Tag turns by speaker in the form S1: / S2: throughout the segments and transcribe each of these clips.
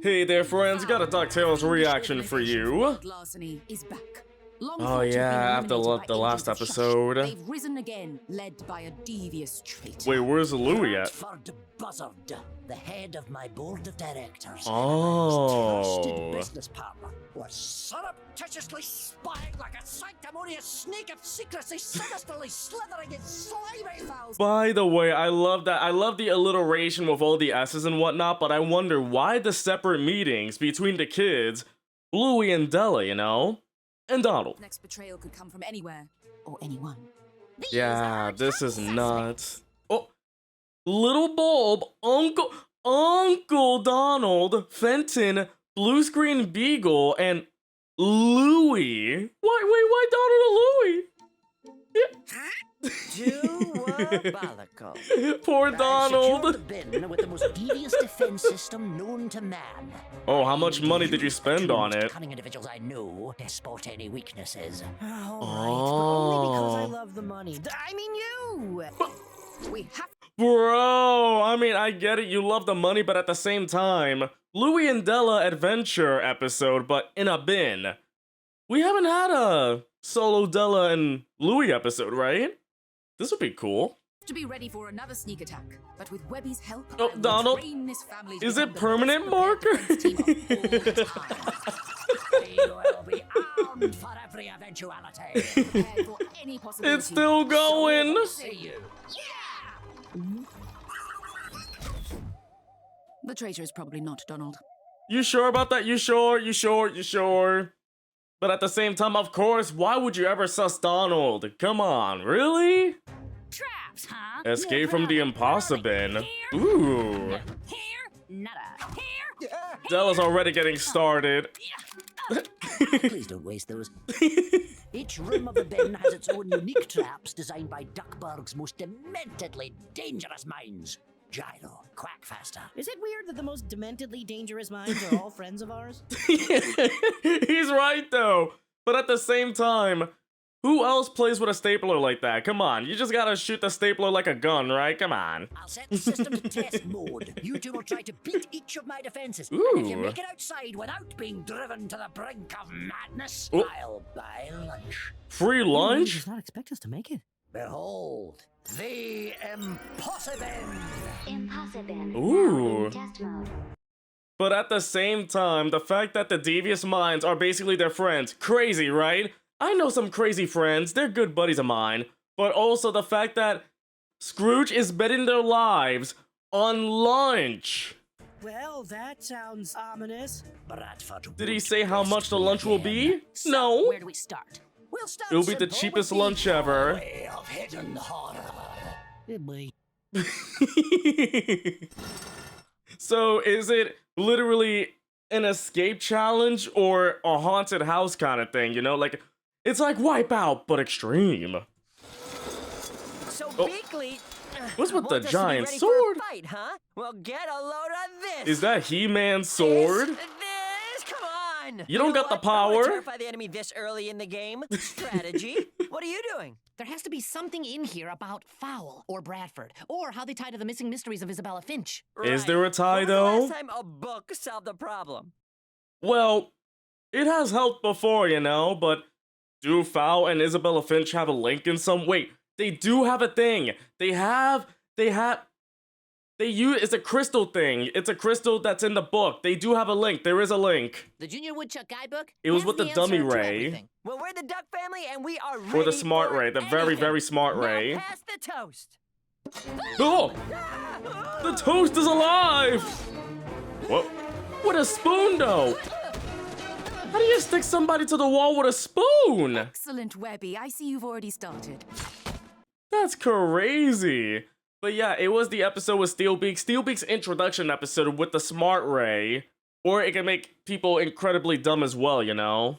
S1: Hey there, friends, got a DuckTales reaction for you.
S2: Larceny is back. Long
S1: Oh
S2: thought to have been
S1: yeah, after
S2: eliminated by
S1: the last
S2: agents of Shush,
S1: episode.
S2: they've risen again, led by a devious traitor.
S1: Wait, where's Louie at?
S3: Bradford Buzzard, the head of my board of directors.
S1: Oh.
S3: And my most trusted business partner was surreptitiously spying like a sanctimonious snake of secrecy, sinisterly slithering in slimy fouls.
S1: By the way, I love that. I love the alliteration with all the S's and whatnot, but I wonder why the separate meetings between the kids, Louie and Della, you know? And Donald.
S2: Next betrayal could come from anywhere or anyone.
S1: Yeah, this is nuts. Oh, Little Bulb, Uncle Donald, Fenton, Blue Screen Beagle, and Louie. Why Donald and Louie?
S3: Diabolical.
S1: Poor
S3: Secured the
S1: Donald.
S3: bin with the most devious defense system known to man.
S1: Oh, how much money did you spend on it?
S3: Cunning individuals I know to spot any weaknesses.
S4: Only because I love the money. I mean you!
S2: We have
S1: Bro, I mean, I get it, you love the money, but at the same time, Louie and Della adventure episode, but in a bin. We haven't had a solo Della and Louie episode, right? This would be cool.
S2: to be ready for another sneak attack, but with Webby's help,
S1: Oh,
S2: I will
S1: Donald,
S2: train this family to
S1: is
S2: become
S1: it
S2: the
S1: permanent
S2: best prepared
S1: marker?
S2: defense team of all time.
S3: We will be armed for every eventuality.
S2: Prepared for any possibility.
S1: It's still going.
S3: See you.
S2: The traitor is probably not Donald.
S1: You sure about that? You sure? You sure? You sure? But at the same time, of course, why would you ever sus Donald? Come on, really?
S5: Traps, huh?
S1: Escape from the IMPOSSIBIN.
S5: Here,
S1: Ooh.
S5: here, nada. Here,
S1: Della's already getting started.
S3: Please don't waste those. Each room of the bin has its own unique traps designed by Duckburg's most dementedly dangerous minds. Gyro, Quackfaster.
S4: Is it weird that the most dementedly dangerous minds are all friends of ours?
S1: He's right, though. But at the same time, who else plays with a stapler like that? Come on, you just gotta shoot the stapler like a gun, right? Come on.
S3: I'll set the system to test mode. You two will try to beat each of my defenses.
S1: Ooh.
S3: And if you make it outside without being driven to the brink of madness,
S1: Oh.
S3: I'll buy lunch.
S1: Free
S4: He
S1: lunch?
S4: does not expect us to make it.
S3: Behold, the IMPOSSIBIN.
S6: IMPOSSIBIN.
S1: Ooh.
S6: Now in test mode.
S1: But at the same time, the fact that the devious minds are basically their friends, crazy, right? I know some crazy friends, they're good buddies of mine. But also the fact that Scrooge is betting their lives on lunch.
S4: Well, that sounds ominous.
S3: Bradford.
S1: Did he
S3: won't
S1: say how
S3: rest
S1: much the
S3: me
S1: lunch will
S3: again.
S1: be? No.
S5: where do we start?
S3: We'll start
S1: It'll be the
S3: simple
S1: cheapest
S3: with the
S1: lunch ever.
S3: Way of hidden horror.
S4: Eh, boy.
S1: So is it literally an escape challenge or a haunted house kind of thing, you know? Like, it's like Wipeout, but extreme.
S7: So
S1: Oh.
S7: Beakley,
S1: What's with the
S7: wants us to be
S1: giant
S7: ready
S1: sword?
S7: For a fight, huh? Well, get a load of this.
S1: Is that He-Man's sword?
S7: This, come on.
S1: You don't
S7: know
S1: got the
S7: what? I don't wanna
S1: power.
S7: terrify the enemy this early in the game. Strategy. What are you doing?
S5: There has to be something in here about Fowl or Bradford, or how they tie to the missing mysteries of Isabella Finch.
S1: Is
S7: Right.
S1: there a tie,
S7: When was
S1: though?
S7: the last time a book solved the problem?
S1: Well, it has helped before, you know, but do Fowl and Isabella Finch have a link in some... Wait, they do have a thing. It's a crystal thing. It's a crystal that's in the book. They do have a link. There is a link.
S5: The Junior Woodchuck guidebook?
S1: It was
S5: has
S1: with the
S5: answer
S1: dummy
S5: to
S1: Ray.
S5: everything.
S7: Well, we're the Duck family, and we are ready
S1: Or the smart
S7: for
S1: Ray, the very,
S7: anything.
S1: very smart Ray.
S7: Now pass the toast.
S1: Oh! The toast is alive! What? With a spoon, though! How do you stick somebody to the wall with a spoon?
S2: Excellent, Webby. I see you've already started.
S1: That's crazy. But yeah, it was the episode with Steelbeak. Steelbeak's introduction episode with the smart Ray. Or it can make people incredibly dumb as well, you know?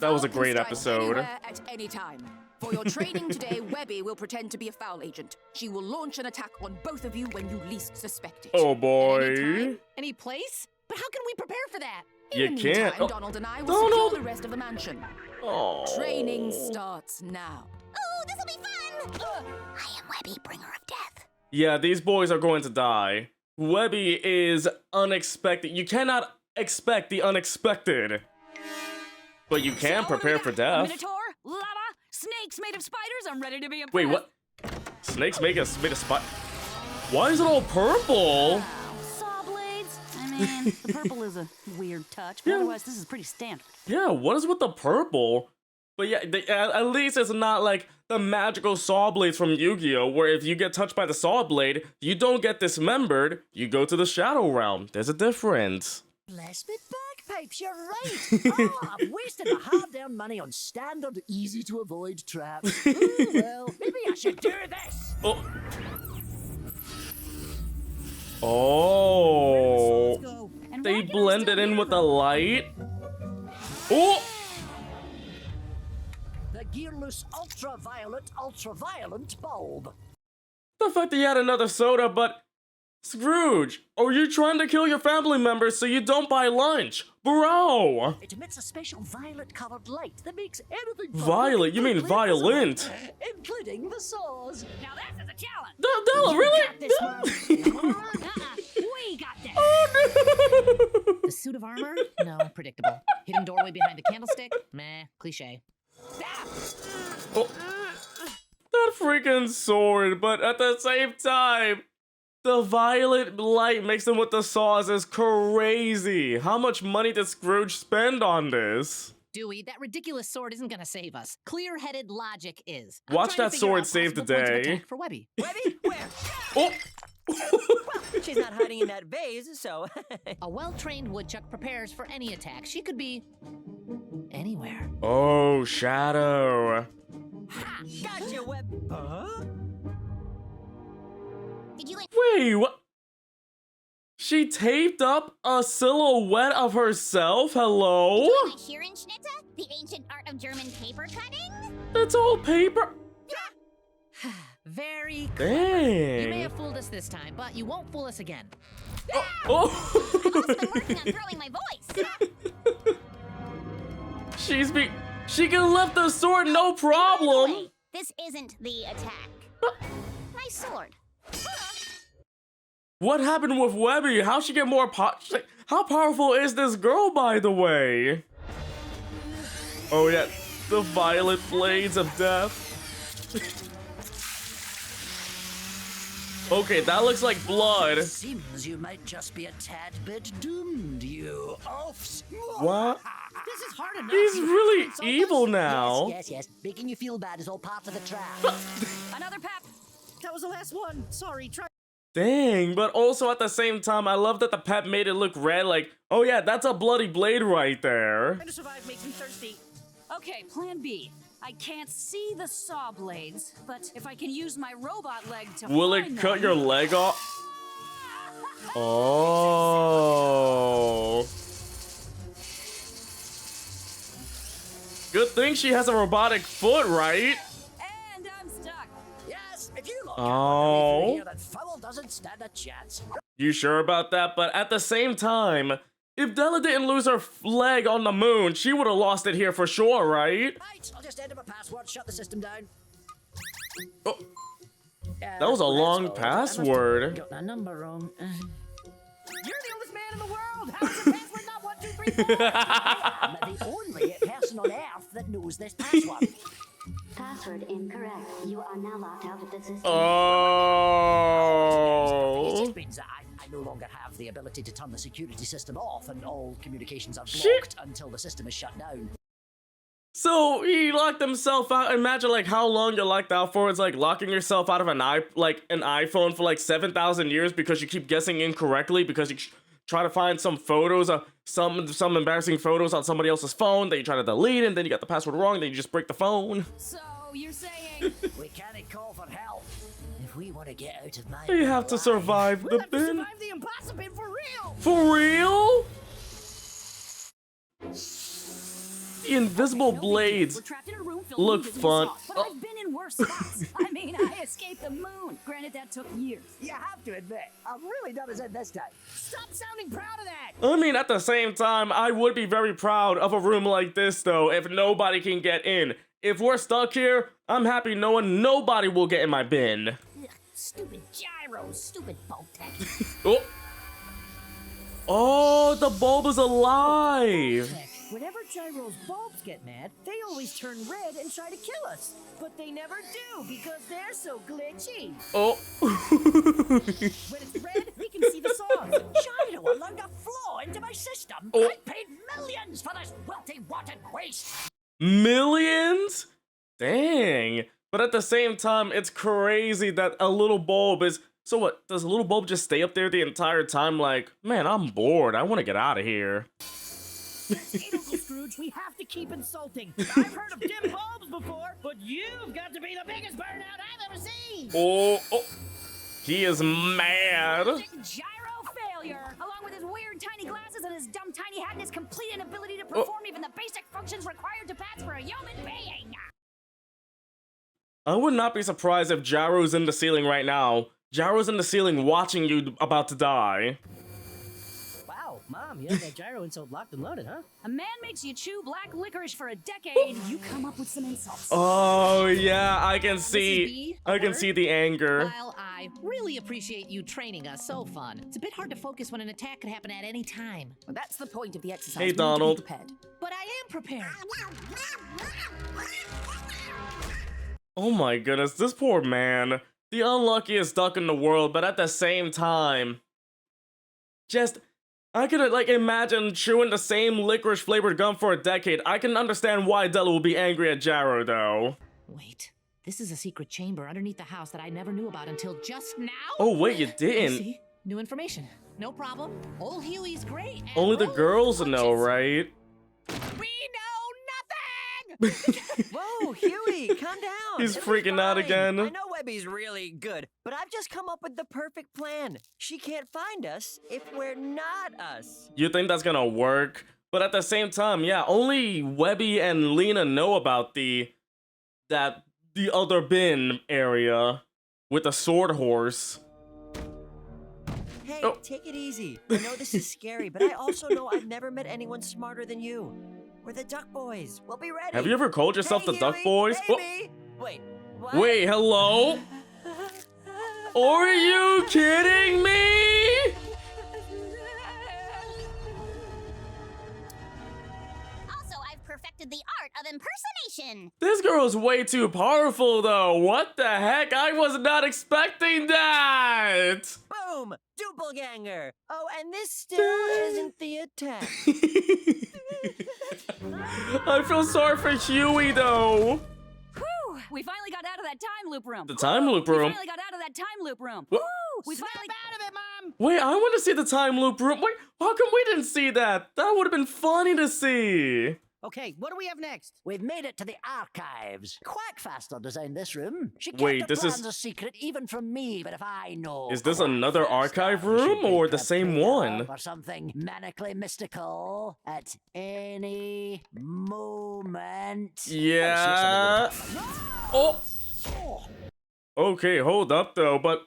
S1: That was a
S2: Fowl can
S1: great
S2: strike
S1: episode.
S2: anywhere at any time. For your training today, Webby will pretend to be a foul agent. She will launch an attack on both of you when you least suspect it.
S1: Oh
S5: Any
S1: boy.
S5: time, any place? But how can we prepare for that?
S1: You
S2: In the
S1: can't.
S2: meantime,
S1: Oh,
S2: Donald and I will
S1: Donald!
S2: secure the rest of the mansion.
S1: Oh.
S2: Training starts now.
S6: Oh, this'll be fun! I am Webby, bringer of death.
S1: Yeah, these boys are going to die. Webby is unexpected. You cannot expect the unexpected. But you can prepare for death.
S2: Minotaur, lava, snakes made of spiders. I'm ready to be impressed.
S1: Wait, what? Snakes made a spider. Why is it all purple?
S4: Saw blades? I mean, the purple is a weird touch, but
S1: Yeah.
S4: otherwise this is pretty standard.
S1: Yeah, what is with the purple? But yeah, at least it's not like the magical saw blades from Yu-Gi-Oh! Where if you get touched by the saw blade, you don't get dismembered, you go to the Shadow Realm. There's a difference.
S3: Blessed bagpipes, you're right. Oh, I've wasted my hard-earned money on standard, easy-to-avoid traps. Ooh, well, maybe I should do this.
S1: Oh. Oh.
S4: Go. And
S1: They
S4: why can I
S1: blended
S4: still
S1: in
S4: hear
S1: with the
S4: them?
S1: light. Oh.
S3: The gearless ultraviolet bulb.
S1: The fact that you had another soda, but Scrooge, are you trying to kill your family members so you don't buy lunch? Bro!
S3: It emits a special violet-colored light that makes anything
S1: Violet? You mean violent?
S3: including the saws.
S2: Now that's a challenge.
S1: Della, really?
S3: Got this one.
S2: We got this.
S1: Oh,
S5: The suit of armor? No, predictable. Hidden doorway behind the candlestick? Meh, cliche.
S1: no. Oh. That freaking sword, but at the same time, the violet light mixing with the saws is crazy. How much money did Scrooge spend on this?
S5: Dewey, that ridiculous sword isn't gonna save us. Clear-headed logic is.
S1: Watch
S5: trying
S1: that
S5: to figure
S1: sword
S5: out
S1: save the
S5: possible points of
S1: day.
S5: attack for Webby.
S7: Webby, where?
S1: Oh!
S7: She's not hiding in that vase, so.
S5: A well-trained woodchuck prepares for any attack. She could be anywhere.
S1: Oh, Shadow.
S7: Gotcha, Web. Huh?
S2: Did you
S1: Wait, what? She taped up a silhouette of herself? Hello?
S6: Schnitte, the ancient art of German paper cutting?
S1: That's all paper.
S5: Very clever. You may
S1: Dang.
S5: have fooled us this time, but you won't fool us again.
S1: Oh.
S6: I've also been working on throwing my voice.
S1: She can lift the sword, no problem.
S6: Wait, this isn't the attack. My sword.
S1: What happened with Webby? How'd she get more how powerful is this girl, by the way? Oh yeah, the violet blades of death. Okay, that looks like blood.
S3: Seems you might just be a tad bit doomed, you oafs.
S1: What?
S3: This is hard enough.
S1: He's
S3: you
S1: really
S3: insulters.
S1: evil now.
S3: Yes. Making you feel bad is all part of the trap.
S2: Another pep.
S4: That was the last one. Sorry, try.
S1: Dang, but also at the same time, I love that the pep made it look red, like, oh yeah, that's a bloody blade right there.
S4: Trying to survive makes me thirsty. Okay, plan B. I can't see the saw blades, but if I can use my robot leg to
S1: Will it
S4: find
S1: cut
S4: them-
S1: your leg off? Oh. Good thing she has a robotic foot, right?
S4: And I'm stuck.
S3: Yes, if you look
S1: Oh.
S3: through here, then Fowl doesn't stand a chance.
S1: You sure about that? But at the same time, if Della didn't lose her leg on the moon, she would have lost it here for sure, right?
S3: Right, I'll just enter my password, shut the system down.
S1: Oh, that was a long password.
S3: Got my number wrong.
S4: You're the oldest man in the world. How's the password not 1, 2, 3, 4?
S3: I'm the only person on Earth that knows this password.
S6: Password incorrect. You are now locked out of the system.
S3: It
S1: Oh.
S3: just means that I no longer have the ability to turn the security system off and all communications are
S1: Shit.
S3: blocked until the system is shut down.
S1: So he locked himself out. Imagine like how long you're locked out for. It's like locking yourself out of an iPhone for like 7,000 years because you keep guessing incorrectly because you try to find some photos of some embarrassing photos on somebody else's phone that you try to delete and then you got the password wrong. Then you just break the phone.
S4: So you're saying
S3: We can't call for help. If we want to get out of my
S1: You have to
S3: life,
S1: survive
S4: we'll
S1: the
S4: have to
S1: bin.
S4: survive the impossible for real.
S1: For real? The invisible blades.
S4: We're trapped in a room filled
S1: Look
S4: with invisible
S1: fun.
S4: spots, but I've been in worse spots. I mean, I escaped the moon. Granted, that took years.
S3: You have to admit, I've really done us in this time.
S4: Stop sounding proud of that.
S1: I mean, at the same time, I would be very proud of a room like this, though, if nobody can get in. If we're stuck here, I'm happy knowing nobody will get in my bin.
S4: Ugh, stupid gyros.
S3: Gyro's stupid bulb tech.
S1: Oh! Oh, the bulb is alive!
S8: Whenever Gyro's bulbs get mad, they always turn red and try to kill us. But they never do because they're so glitchy.
S1: Oh!
S8: When it's red, we can see the saws.
S3: Gyro allowed a flaw into my system.
S1: Oh.
S3: I paid millions for this wilting, rotten waste.
S1: Millions? Dang. But at the same time, it's crazy that a little bulb is... So what, does a little bulb just stay up there the entire time like, man, I'm bored, I want to get out of here?
S8: That's it, Uncle Scrooge. We have to keep insulting. I've heard of dim bulbs before, but you've got to be the biggest burnout I've ever seen.
S1: Oh, oh. He is mad.
S4: Gyro failure, along with his weird tiny glasses and his dumb tiny hat and his complete inability to perform even the basic functions required to pass for a human being.
S1: I would not be surprised if Gyro's in the ceiling right now. Gyro's in the ceiling watching you about to die.
S8: Wow, Mom, you have that gyro insult locked and loaded, huh?
S4: A man makes you chew black licorice for a decade, you come up with some insults.
S1: Oh yeah, I can see.
S5: B,
S1: I can
S5: or?
S1: see the anger.
S5: While I really appreciate you training us, so fun, it's a bit hard to focus when an attack could happen at any time.
S2: Well, that's the point of the exercise.
S1: Hey,
S2: We need to be
S1: Donald.
S2: prepared.
S5: But I am prepared.
S1: Oh my goodness, this poor man. The unluckiest duck in the world, but at the same time, just, I could like imagine chewing the same licorice flavored gum for a decade. I can understand why Della will be angry at Gyro though.
S5: Wait, this is a secret chamber underneath the house that I never knew about until just now?
S1: Oh wait, you didn't.
S5: See? New information. No problem. Old Huey's great. and
S1: Only the
S5: rolling
S1: girls know,
S5: punches.
S1: right?
S5: We know nothing!
S7: Whoa, Huey, calm down.
S1: He's
S7: It'll be
S1: freaking out
S7: fine.
S1: again.
S7: I know Webby's really good, but I've just come up with the perfect plan. She can't find us if we're not us.
S1: You think that's gonna work? But at the same time, yeah, only Webby and Lena know about the other bin area with the sword horse.
S7: Hey,
S1: Oh.
S7: take it easy. I know this is scary, but I also know I've never met anyone smarter than you. We're the Duck Boys. We'll be ready.
S1: Have you ever called yourself
S7: Hey,
S1: the Duck
S7: Huey,
S1: Boys? Oh,
S7: baby. Wait, what?
S1: wait, hello? Are you kidding me?
S9: Also, I've perfected the art of impersonation.
S1: This girl's way too powerful though. What the heck? I was not expecting that.
S7: Boom! Doppelganger! Oh, and this still isn't the attack.
S1: I feel sorry for Huey though.
S4: Whew, we finally got out of that time loop room.
S1: The time loop
S4: We
S1: room.
S4: finally got out of that time loop room.
S1: What?
S4: Woo! We finally
S8: Out of it, Mom!
S1: Wait, I want to see the time loop room. Wait, how come we didn't see that? That would have been funny to see.
S8: Okay, what do we have next?
S3: We've made it to the archives. Quackfaster designed this room. She kept
S1: Wait,
S3: her
S1: this is-
S3: plans a secret even from me, but if I know...
S1: Is this another archive
S3: Quackfaster
S1: room
S3: should
S1: or
S3: be
S1: the same
S3: prepared
S1: one?
S3: For something manically mystical at any moment.
S1: Yeah. Oh. Okay, hold up though, but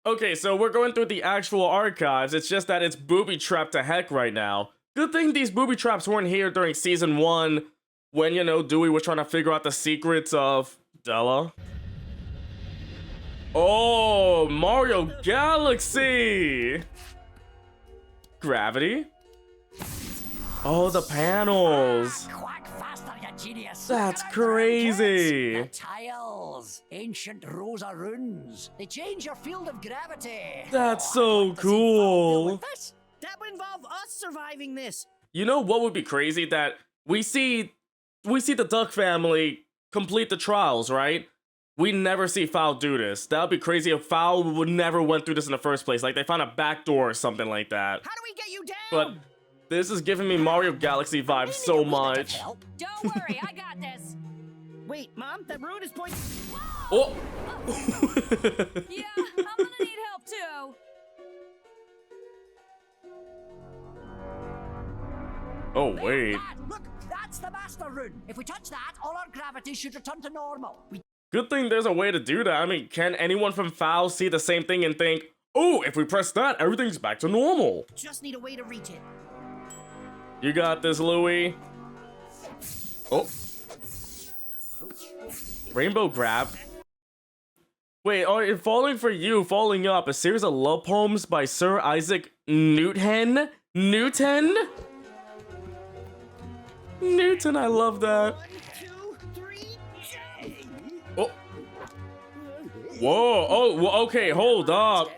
S1: okay, so we're going through the actual archives. It's just that it's booby trapped to heck right now. Good thing these booby traps weren't here during season 1 when, you know, Dewey was trying to figure out the secrets of Della. Oh, Mario Galaxy! Gravity? Oh, the panels.
S3: Quackfaster, you genius.
S1: That's
S3: Look at
S1: crazy.
S3: The tiles. Ancient Rosa runes. They change your field of gravity.
S1: That's
S3: I
S1: so
S3: want to see Val deal with
S1: cool.
S3: this.
S8: That would involve us surviving this.
S1: You know what would be crazy? That we see the Duck family complete the trials, right? We never see Fowl do this. That would be crazy if Fowl would never went through this in the first place. Like they found a back door or something like that.
S8: How do we get you down?
S1: But this is giving me Mario Galaxy vibes so much.
S4: Don't worry, I got this.
S8: Wait, Mom, that road is pointing.
S1: Oh!
S4: Yeah, I'm gonna need help too.
S1: Oh wait.
S3: Dad, look, that's the master rune. If we touch that, all our gravity should return to normal.
S1: Good thing there's a way to do that. I mean, can anyone from Fowl see the same thing and think, oh, if we press that, everything's back to normal?
S8: Just need a way to reach it.
S1: You got this, Louie. Oh. Rainbow grab. Wait, are Falling for You, Falling Up, a series of love poems by Sir Isaac Newton? Newton, I love that.
S8: 1, 2, 3,
S1: Oh. Whoa, oh, well, okay, hold up.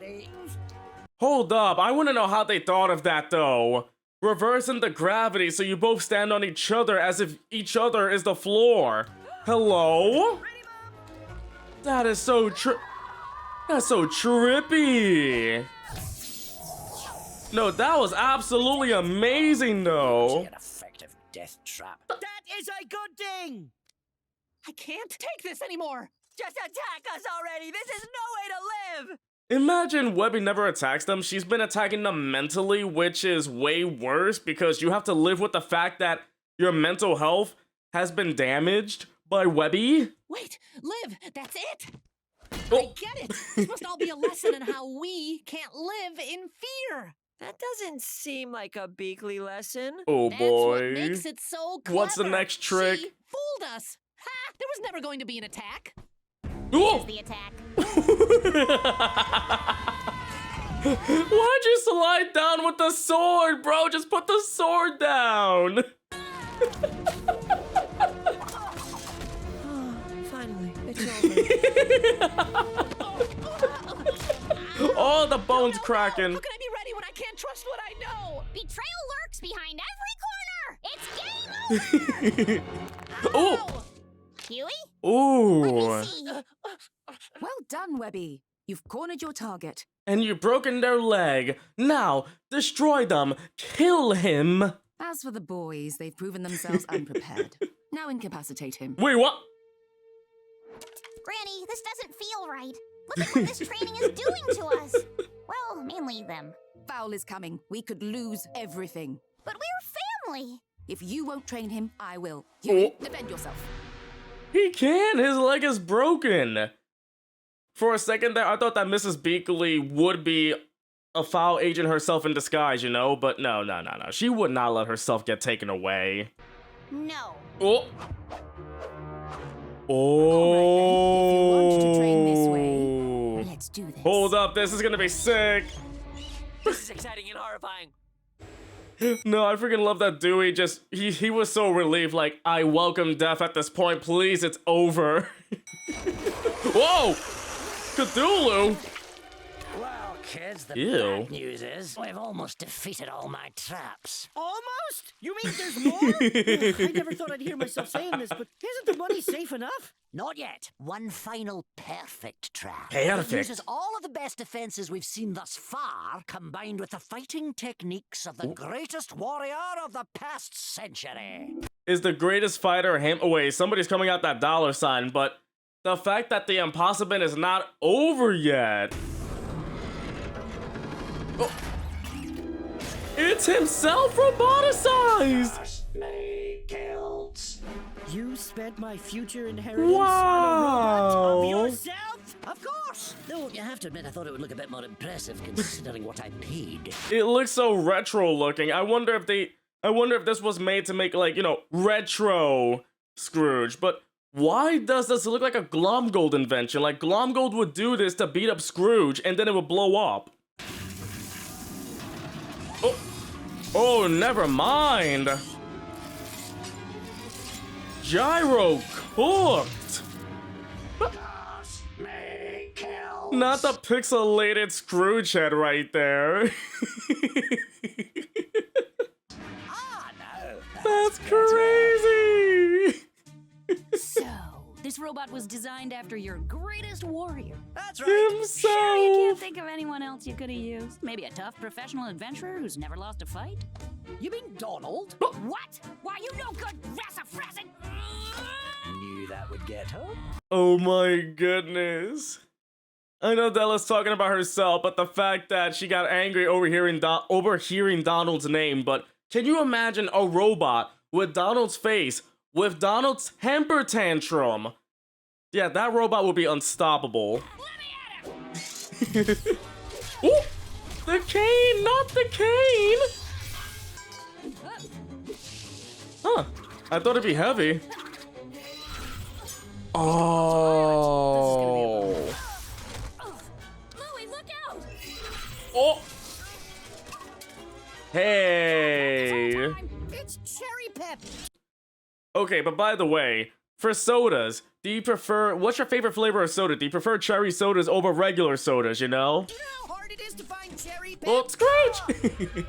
S1: Hold up, I want to know how they thought of that, though. Reversing the gravity so you both stand on each other as if each other is the floor. Hello? That is so that's so trippy. No, that was absolutely amazing, though.
S3: An effective death trap.
S8: That is a good thing!
S5: I can't take this anymore.
S7: Just attack us already! This is no way to live!
S1: Imagine Webby never attacks them. She's been attacking them mentally, which is way worse because you have to live with the fact that your mental health has been damaged by Webby.
S5: Wait, Liv, that's it.
S1: Oh.
S5: I get it. This must all be a lesson in how we can't live in fear.
S7: That doesn't seem like a Beakley lesson.
S1: Oh
S5: That's
S1: boy.
S5: what makes it so clever.
S1: What's the next trick?
S5: She fooled us. Ha! There was never going to be an attack.
S1: Oh!
S9: The attack.
S1: Why'd you slide down with the sword, bro? Just put the sword down.
S7: Finally, it's over.
S1: Oh, the bone's cracking.
S5: How can I be ready when I can't trust what I know?
S9: Betrayal lurks behind every corner. It's game over.
S1: Oh.
S9: Huey?
S1: Ooh.
S9: See.
S2: Well done, Webby. You've cornered your target.
S1: And you've broken their leg. Now, destroy them. Kill him.
S2: As for the boys, they've proven themselves unprepared. Now incapacitate him.
S1: Wait, what?
S9: Granny, this doesn't feel right. Look at what this training is doing to us. Well, mainly them.
S2: Foul is coming. We could lose everything.
S9: But we're family.
S2: If you won't train him, I will. Huey,
S1: Oh.
S2: defend yourself.
S1: He can. His leg is broken. For a second there, I thought that Mrs. Beakley would be a foul agent herself in disguise, you know? But no. She would not let herself get taken away.
S9: No.
S1: Oh.
S2: If you want to train this way,
S1: Oh.
S2: let's do this.
S1: Hold up, this is gonna be sick.
S7: This is exciting and horrifying.
S1: No, I freaking love that Dewey just, he was so relieved, like, I welcome death at this point, please, it's over. Whoa! Cthulhu!
S3: Well, kids, the
S1: Ew.
S3: bad news is we've almost defeated all my traps.
S8: Almost? You mean there's more? Ugh, I never thought I'd hear myself saying this, but isn't the money safe enough?
S3: Not yet. One final perfect trap.
S1: Perfect.
S3: It uses all of the best defenses we've seen thus far, combined with the fighting techniques of the greatest warrior of the past century.
S1: Is the greatest fighter him? Oh wait, somebody's coming out that dollar sign, but the fact that the IMPOSSIBIN is not over yet. Oh. It's himself roboticized!
S8: You spent my future inheritance on a
S1: Wow.
S8: robot of yourself?
S3: Of course! Though you have to admit I thought it would look a bit more impressive considering what I paid.
S1: It looks so retro looking. I wonder if this was made to make, like, you know, retro Scrooge. But why does this look like a Glomgold invention? Like, Glomgold would do this to beat up Scrooge and then it would blow up. Oh, never mind. Gyro cooked. Not the pixelated Scrooge head right there. That's crazy.
S4: So, this robot was designed after your greatest warrior.
S7: That's right.
S1: Himself.
S4: Sure, you can't think of anyone else you could have used. Maybe a tough professional adventurer who's never lost a fight?
S3: You mean Donald?
S4: What? Why, you no good rassafrassin'!
S3: Knew that would get her.
S1: Oh my goodness. I know Della's talking about herself, but the fact that she got angry overhearing Donald's name, but can you imagine a robot with Donald's face, with Donald's temper tantrum? Yeah, that robot would be unstoppable. Ooh, the cane, not the cane! Huh, I thought it'd be heavy. Oh. Hey.
S8: It's Cherry Pip.
S1: Okay, but by the way, for sodas, do you prefer, what's your favorite flavor of soda? Do you prefer cherry sodas over regular sodas, you know?
S8: You know how hard it is to find Cherry Pip?
S1: Oh, Scrooge!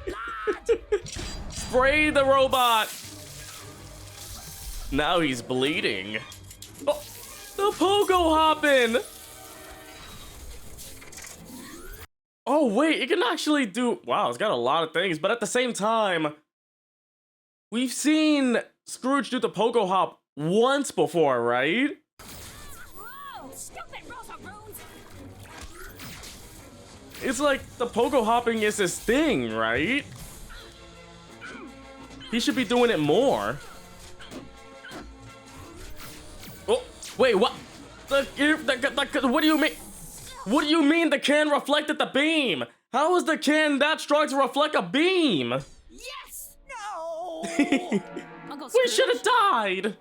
S1: Spray the robot! Now he's bleeding. Oh, the pogo hopping! Oh wait, it can actually do, wow, it's got a lot of things, but at the same time, we've seen Scrooge do the pogo hop once before, right?
S4: Whoa, stupid Rosaroons!
S1: It's like the pogo hopping is his thing, right? He should be doing it more. Oh, wait, what? What do you mean? What do you mean the can reflected the beam? How is the can that strong to reflect a beam?
S8: Yes! No!
S4: Uncle
S1: We
S4: Scrooge?
S1: should have died.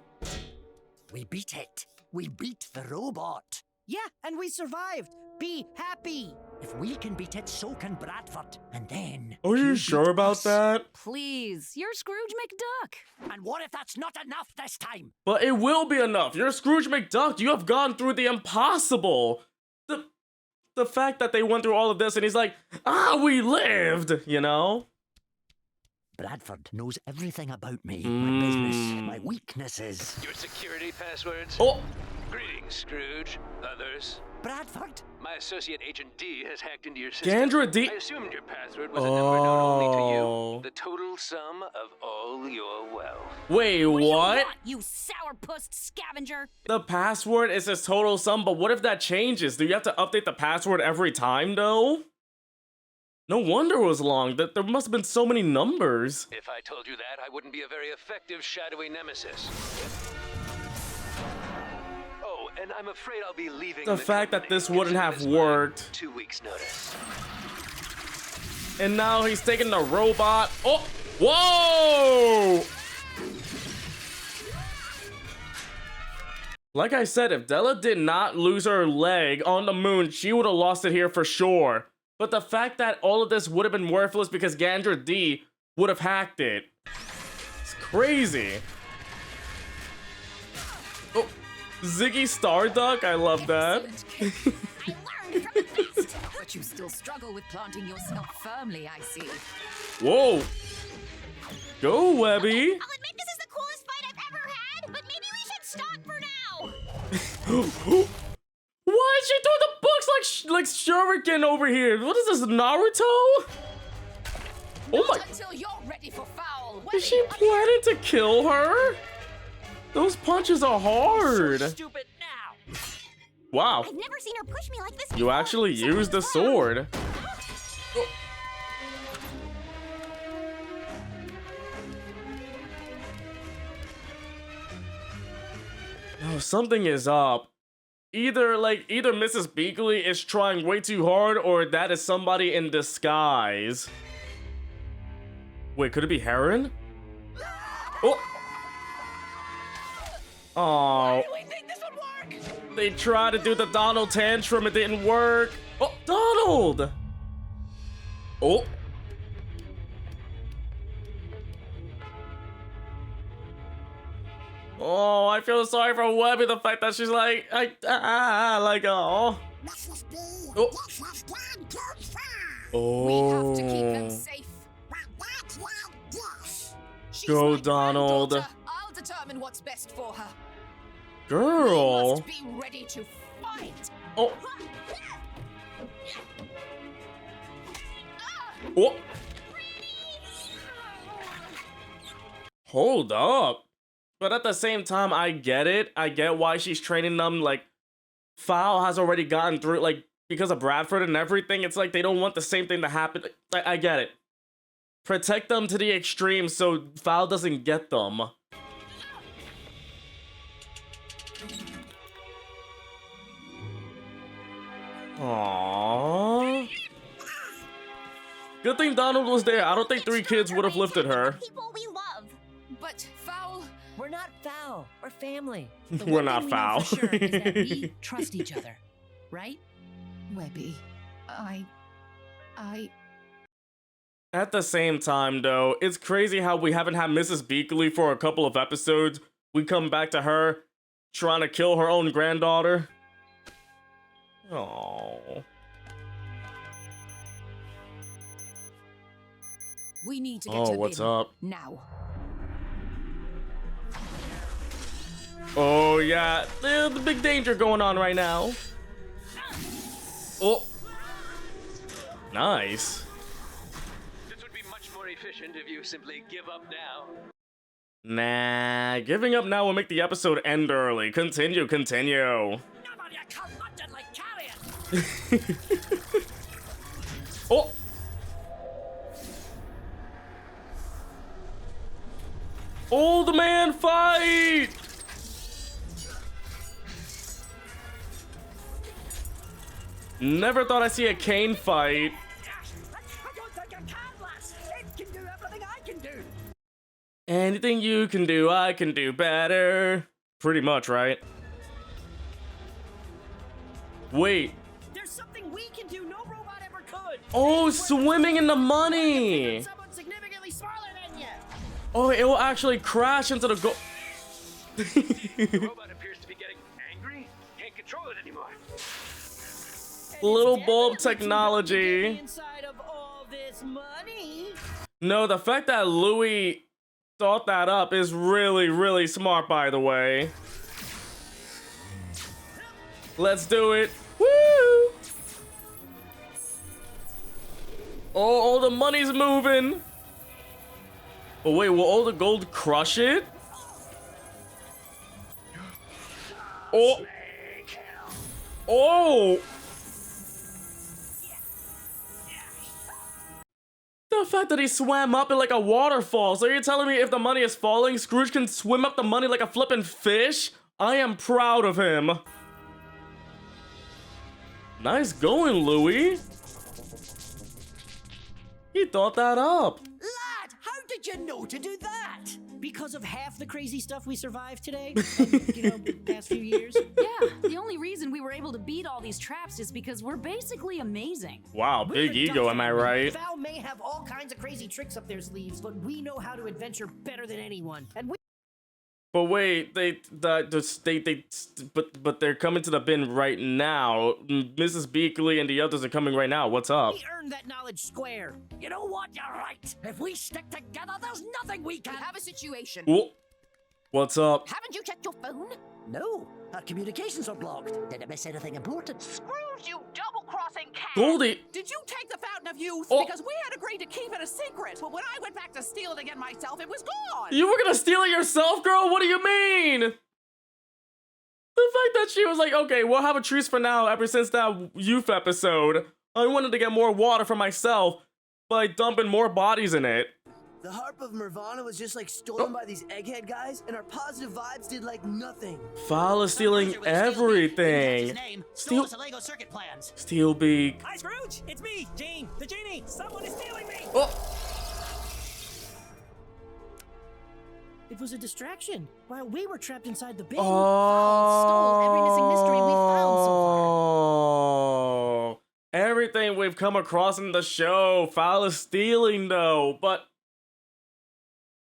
S3: We beat it. We beat the robot.
S8: Yeah, and we survived. Be happy.
S3: If we can beat it, so can Bradford. And then...
S1: Are you
S3: he'll
S1: sure
S3: beat
S1: about
S3: us.
S1: that?
S5: Please, you're Scrooge McDuck.
S3: And what if that's not enough this time?
S1: But it will be enough. You're Scrooge McDuck. You have gone through the impossible. The fact that they went through all of this and he's like, we lived, you know?
S3: Bradford knows everything about me, my business, my weaknesses.
S10: Your security passwords?
S1: Oh,
S10: Greetings, Scrooge. Others?
S3: Bradford?
S10: My associate Agent D has hacked into your system.
S1: Gandra D.
S10: I assumed your password was a number known only to
S1: Oh.
S10: you. The total sum of all your wealth.
S1: Wait,
S4: What do you
S1: what?
S4: want, you sourpuss scavenger?
S1: The password is his total sum, but what if that changes? Do you have to update the password every time, though? No wonder it was long. There must have been so many numbers.
S10: If I told you that, I wouldn't be a very effective shadowy nemesis. Oh, and I'm afraid I'll be leaving
S1: The fact that
S10: company
S1: this wouldn't
S10: as
S1: have
S10: soon as my
S1: worked.
S10: 2 weeks' notice.
S1: And now he's taking the robot. Oh, whoa! Like I said, if Della did not lose her leg on the moon, she would have lost it here for sure. But the fact that all of this would have been worthless because Gandra D would have hacked it. It's crazy. Oh, Ziggy Starduck, I love that.
S2: Excellent, kid. I learned from the best. But you still struggle with planting yourself firmly, I see.
S1: Whoa. Go, Webby.
S9: I'll admit this is the coolest fight I've ever had, but maybe we should stop for now.
S1: Why is she throwing the books like Shuriken over here? What is this, Naruto? Oh my!
S2: Not until you're ready for foul.
S1: Is she planning to kill her? Those punches are hard.
S8: Stupid now.
S1: Wow,
S9: I've never seen her push me like this
S1: you
S9: before.
S1: actually used the
S9: Something's wrong.
S1: sword. No, something is up. Either Mrs. Beakley is trying way too hard, or that is somebody in disguise. Wait, could it be Heron? Oh. Oh.
S8: We think this would work.
S1: They tried to do the Donald tantrum, it didn't work. Oh, Donald! Oh. Oh, I feel sorry for Webby, the fact that she's like, oh. Oh.
S2: We have to keep them
S1: Oh.
S2: safe. She's
S1: Go,
S2: my
S1: Donald.
S2: granddaughter. I'll determine what's best for her. We
S1: Girl.
S2: must be ready to fight.
S1: Oh. Oh. Hold up. But at the same time, I get it. I get why she's training them. Like, Fowl has already gotten through, like, because of Bradford and everything. It's like they don't want the same thing to happen. I get it. Protect them to the extreme so Fowl doesn't get them. Aww. Good thing Donald was there. I don't think 3 kids would have lifted her.
S9: People we love.
S2: But foul.
S7: We're not foul. We're family.
S5: The
S1: We're
S5: one
S1: not
S5: thing we know
S1: foul.
S5: for sure is that we trust each other, right?
S2: Webby, I
S1: At the same time, though, it's crazy how we haven't had Mrs. Beakley for a couple of episodes. We come back to her trying to kill her own granddaughter. Oh.
S2: We need to get to the
S1: what's
S2: bin.
S1: up?
S2: Now.
S1: Oh, yeah. There's the big danger going on right now. Oh. Nice.
S10: This would be much more efficient if you simply give up now.
S1: Nah, giving up now will make the episode end early. Continue. Oh. Old man fight! Never thought I'd see a cane fight.
S8: I don't think I can, lass. It can do everything I can do.
S1: Anything you can do, I can do better. Pretty much, right? Wait.
S8: There's something we can do no robot ever could.
S1: Oh, swimming in the money!
S8: Someone significantly smaller than you.
S1: Oh, it will actually crash into the go-
S10: The robot appears to be getting angry. Can't control it anymore.
S1: Little bulb technology.
S8: Inside of all this money.
S1: No, the fact that Louis thought that up is really, really smart, by the way. Let's do it. Woo! Oh, all the money's moving. Oh, wait, will all the gold crush it? Oh. Oh. The fact that he swam up it like a waterfall. So you're telling me if the money is falling, Scrooge can swim up the money like a flippin' fish? I am proud of him. Nice going, Louis. He thought that up.
S7: Lad, how did you know to do that?
S8: Because of half the crazy stuff we survived today, and, you know, the past few years.
S4: Yeah, the only reason we were able to beat all these traps is because we're basically amazing.
S1: Wow,
S8: We're
S1: big
S8: the
S1: ego,
S8: Duck
S1: am I
S8: family.
S1: right?
S8: Val may have all kinds of crazy tricks up their sleeves, but we know how to adventure better than anyone. And we
S1: But wait, but they're coming to the bin right now. Mrs. Beakley and the others are coming right now. What's up?
S8: earned that knowledge square.
S3: You know what? You're right. If we stick together, there's nothing we
S2: We
S3: can.
S2: have a situation.
S1: Whoa. What's up?
S2: Haven't you checked your phone?
S3: No, our communications are blocked. Did I miss anything important?
S11: Scrooge, you double-crossing cat!
S1: Goldie.
S11: Did you take the Fountain of Youth?
S1: Oh.
S11: Because we had agreed to keep it a secret, but when I went back to steal it again myself, it was gone!
S1: You were gonna steal it yourself, girl? What do you mean? The fact that she was like, okay, we'll have a truce for now ever since that youth episode. I wanted to get more water for myself by dumping more bodies in it.
S12: The harp of Nirvana was just like stolen by these egghead guys, and our positive vibes did like nothing.
S1: Foul is stealing everything.
S8: Stole us Lego circuit plans.
S1: Steelbeak.
S8: Hi, Scrooge. It's me, Gene, the genie. Someone is stealing me.
S1: Oh.
S8: It was a distraction while we were trapped inside the bin.
S1: Oh.
S4: Stole every missing mystery we found so far.
S1: Everything we've come across in the show, Foul is stealing though, but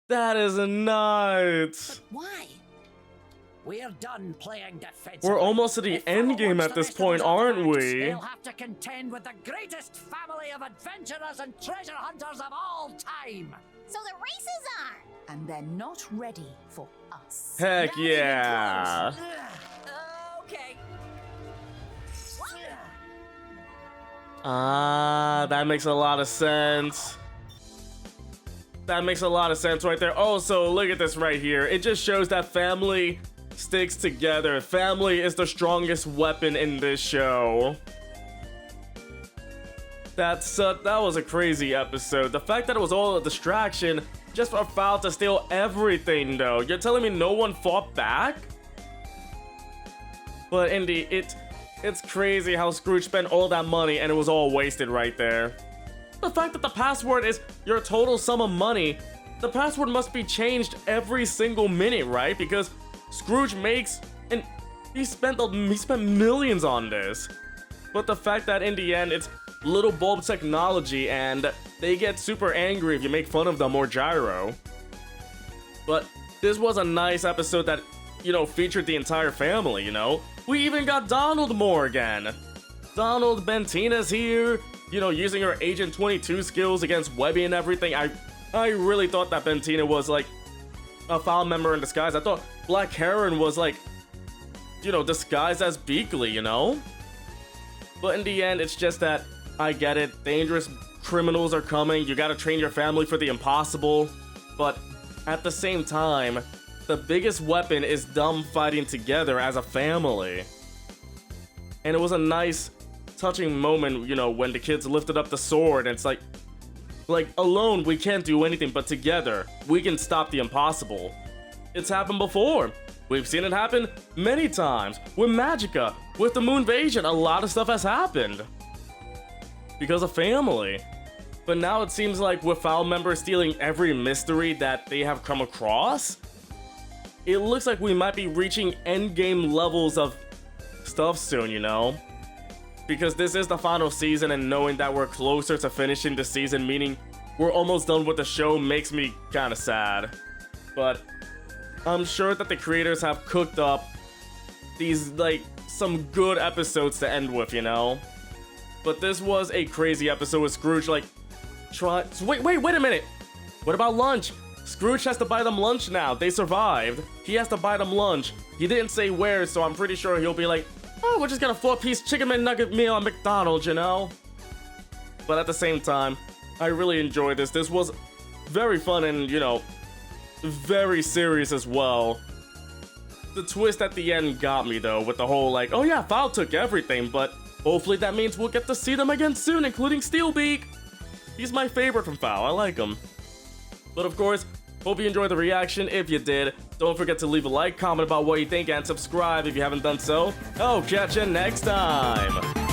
S1: that is nuts.
S3: Why? We're done playing defensive.
S1: We're almost to the end game at this point, aren't we?
S3: They'll have to contend with the greatest family of adventurers and treasure hunters of all time.
S9: So the race is on.
S2: And they're not ready for us.
S1: Heck yeah.
S11: Okay.
S1: Ah, that makes a lot of sense. That makes a lot of sense right there. Oh, so look at this right here. It just shows that family sticks together. Family is the strongest weapon in this show. That was a crazy episode. The fact that it was all a distraction just for Foul to steal everything, though. You're telling me no one fought back? But Indy, it's crazy how Scrooge spent all that money and it was all wasted right there. The fact that the password is your total sum of money, the password must be changed every single minute, right? Because Scrooge makes, and he spent millions on this. But the fact that in the end it's little bulb technology, and they get super angry if you make fun of them or Gyro. But this was a nice episode that, you know, featured the entire family, you know? We even got Donald more again. Donald, Bentina's here, you know, using her Agent 22 skills against Webby and everything. I really thought that Bentina was, like, a foul member in disguise. I thought Black Heron was, like, you know, disguised as Beakley, you know? But in the end, it's just that, I get it, dangerous criminals are coming, you gotta train your family for the impossible, but at the same time, the biggest weapon is them fighting together as a family. And it was a nice, touching moment, you know, when the kids lifted up the sword, and it's like, alone we can't do anything, but together, we can stop the impossible. It's happened before. We've seen it happen many times. With Magica, with the Moonvasion, a lot of stuff has happened. Because of family. But now it seems like with Foul members stealing every mystery that they have come across, it looks like we might be reaching endgame levels of stuff soon, you know? Because this is the final season, and knowing that we're closer to finishing the season, meaning we're almost done with the show, makes me kinda sad. But I'm sure that the creators have cooked up these, like, some good episodes to end with, you know? But this was a crazy episode with Scrooge, like, wait a minute! What about lunch? Scrooge has to buy them lunch now. They survived. He has to buy them lunch. He didn't say where, so I'm pretty sure he'll be like, oh, we're just gonna 4-piece chicken McNugget meal at McDonald's, you know? But at the same time, I really enjoyed this. This was very fun and, you know, very serious as well. The twist at the end got me, though, with the whole, like, oh yeah, Foul took everything, but hopefully that means we'll get to see them again soon, including Steelbeak. He's my favorite from Foul. I like him. But of course, hope you enjoyed the reaction. If you did, don't forget to leave a like, comment about what you think, and subscribe if you haven't done so. I'll catch you next time.